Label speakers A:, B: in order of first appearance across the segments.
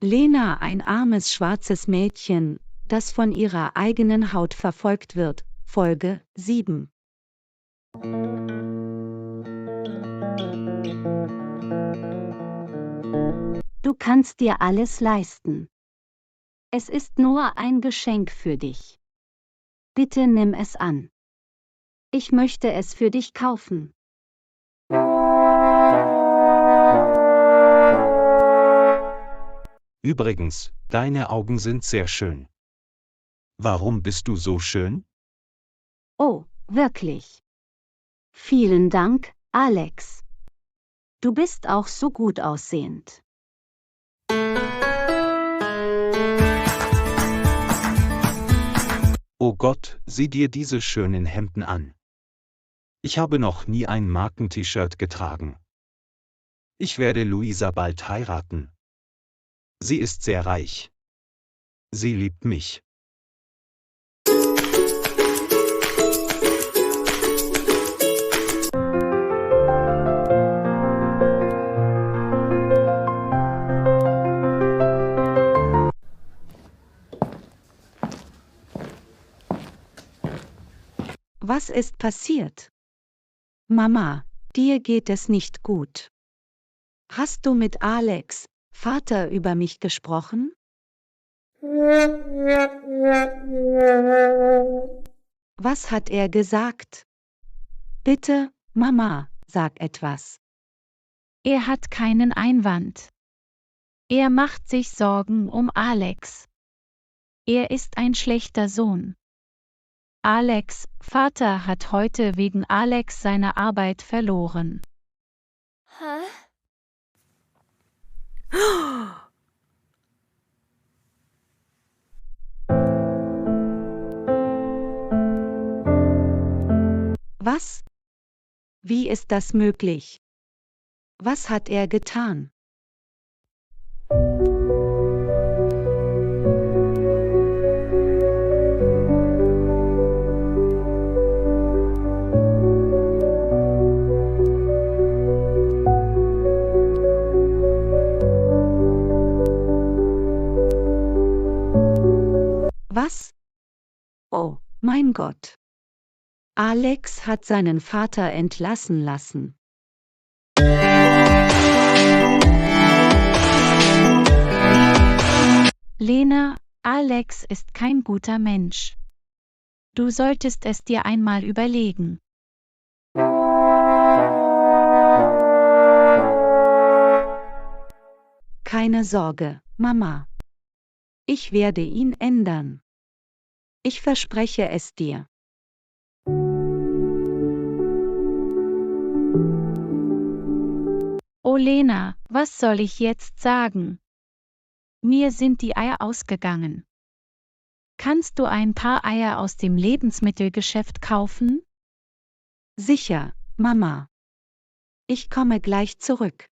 A: Lena, ein armes schwarzes Mädchen, das von ihrer eigenen Haut verfolgt wird, Folge 7. Du kannst dir alles leisten. Es ist nur ein Geschenk für dich. Bitte nimm es an. Ich möchte es für dich kaufen.
B: Übrigens, deine Augen sind sehr schön. Warum bist du so schön?
A: Oh, wirklich. Vielen Dank, Alex. Du bist auch so gut aussehend.
B: Oh Gott, sieh dir diese schönen Hemden an. Ich habe noch nie ein Marken-T-Shirt getragen. Ich werde Luisa bald heiraten. Sie ist sehr reich. Sie liebt mich.
A: Was ist passiert? Mama, dir geht es nicht gut. Hast du mit Alex, Vater, über mich gesprochen? Was hat er gesagt? Bitte, Mama, sag etwas.
C: Er hat keinen Einwand. Er macht sich Sorgen um Alex. Er ist ein schlechter Sohn. Alex' Vater hat heute wegen Alex seine Arbeit verloren.
D: Hä?
A: Was? Wie ist das möglich? Was hat er getan? Was? Oh, mein Gott. Alex hat seinen Vater entlassen lassen.
C: Lena, Alex ist kein guter Mensch. Du solltest es dir einmal überlegen.
A: Keine Sorge, Mama. Ich werde ihn ändern. Ich verspreche es dir.
C: Oh Lena, was soll ich jetzt sagen? Mir sind die Eier ausgegangen. Kannst du ein paar Eier aus dem Lebensmittelgeschäft kaufen?
A: Sicher, Mama. Ich komme gleich zurück.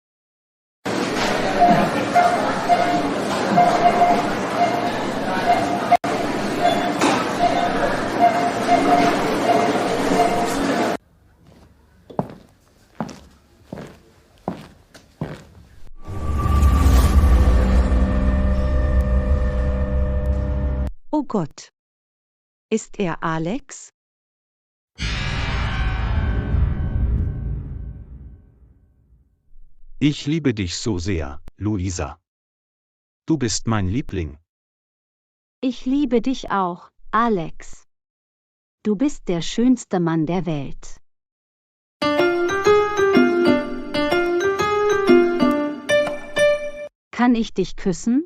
A: Oh Gott. Ist er Alex?
B: Ich liebe dich so sehr, Luisa. Du bist mein Liebling.
A: Ich liebe dich auch, Alex. Du bist der schönste Mann der Welt. Kann ich dich küssen?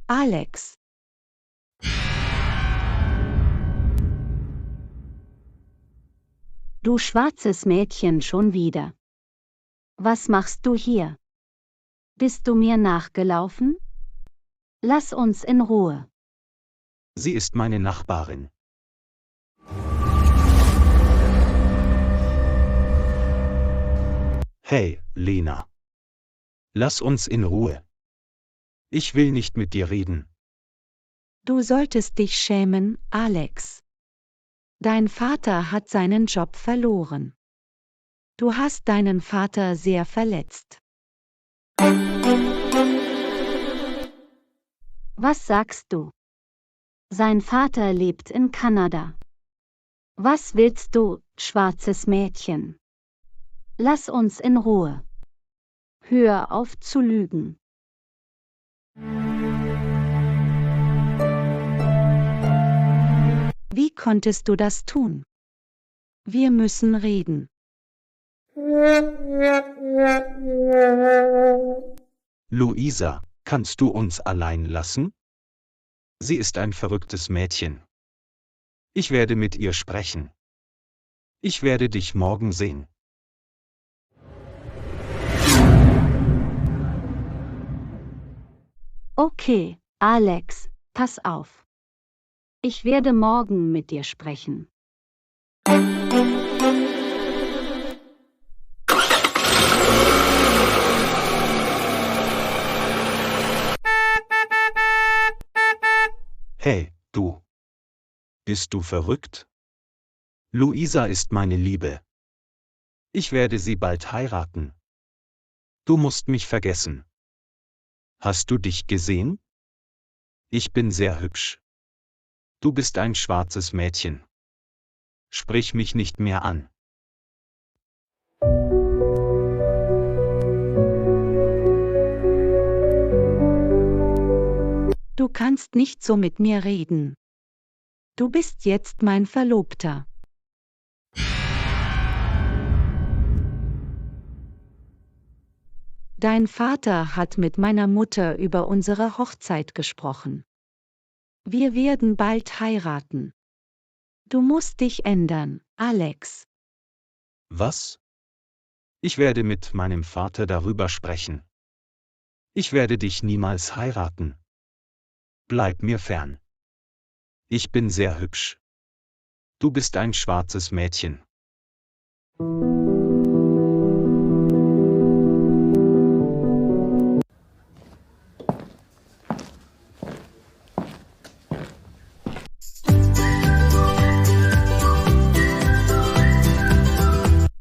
A: Alex. Du schwarzes Mädchen schon wieder. Was machst du hier? Bist du mir nachgelaufen? Lass uns in Ruhe.
B: Sie ist meine Nachbarin. Hey, Lena. Lass uns in Ruhe. Ich will nicht mit dir reden.
D: Du solltest dich schämen, Alex. Dein Vater hat seinen Job verloren. Du hast deinen Vater sehr verletzt.
A: Was sagst du? Sein Vater lebt in Kanada. Was willst du, schwarzes Mädchen? Lass uns in Ruhe. Hör auf zu lügen.
D: Wie konntest du das tun? Wir müssen reden.
B: Luisa, kannst du uns allein lassen? Sie ist ein verrücktes Mädchen. Ich werde mit ihr sprechen. Ich werde dich morgen sehen.
A: Okay, Alex, pass auf. Ich werde morgen mit dir sprechen.
B: Hey, du. Bist du verrückt? Luisa ist meine Liebe. Ich werde sie bald heiraten. Du musst mich vergessen. Hast du dich gesehen? Ich bin sehr hübsch. Du bist ein schwarzes Mädchen. Sprich mich nicht mehr an.
D: Du kannst nicht so mit mir reden. Du bist jetzt mein Verlobter. Dein Vater hat mit meiner Mutter über unsere Hochzeit gesprochen. Wir werden bald heiraten. Du musst dich ändern, Alex.
B: Was? Ich werde mit meinem Vater darüber sprechen. Ich werde dich niemals heiraten. Bleib mir fern. Ich bin sehr hübsch. Du bist ein schwarzes Mädchen.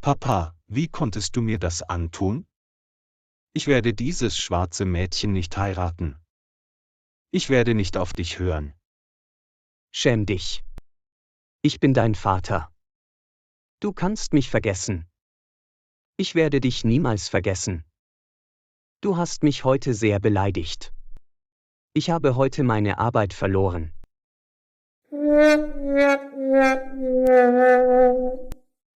B: Papa, wie konntest du mir das antun? Ich werde dieses schwarze Mädchen nicht heiraten. Ich werde nicht auf dich hören.
E: Schäm dich. Ich bin dein Vater. Du kannst mich vergessen. Ich werde dich niemals vergessen. Du hast mich heute sehr beleidigt. Ich habe heute meine Arbeit verloren.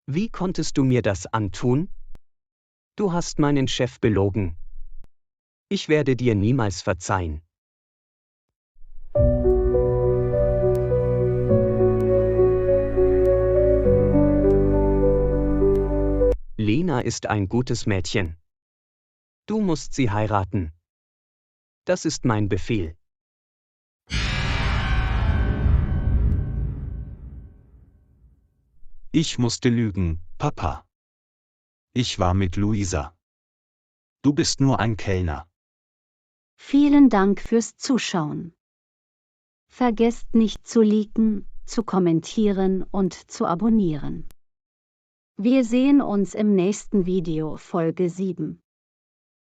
E: Wie konntest du mir das antun? Du hast meinen Chef belogen. Ich werde dir niemals verzeihen. Lena ist ein gutes Mädchen. Du musst sie heiraten. Das ist mein Befehl.
B: Ich musste lügen, Papa. Ich war mit Luisa. Du bist nur ein Kellner.
A: Vielen Dank fürs Zuschauen. Vergesst nicht zu liken, zu kommentieren und zu abonnieren. Wir sehen uns im nächsten Video, Folge 7.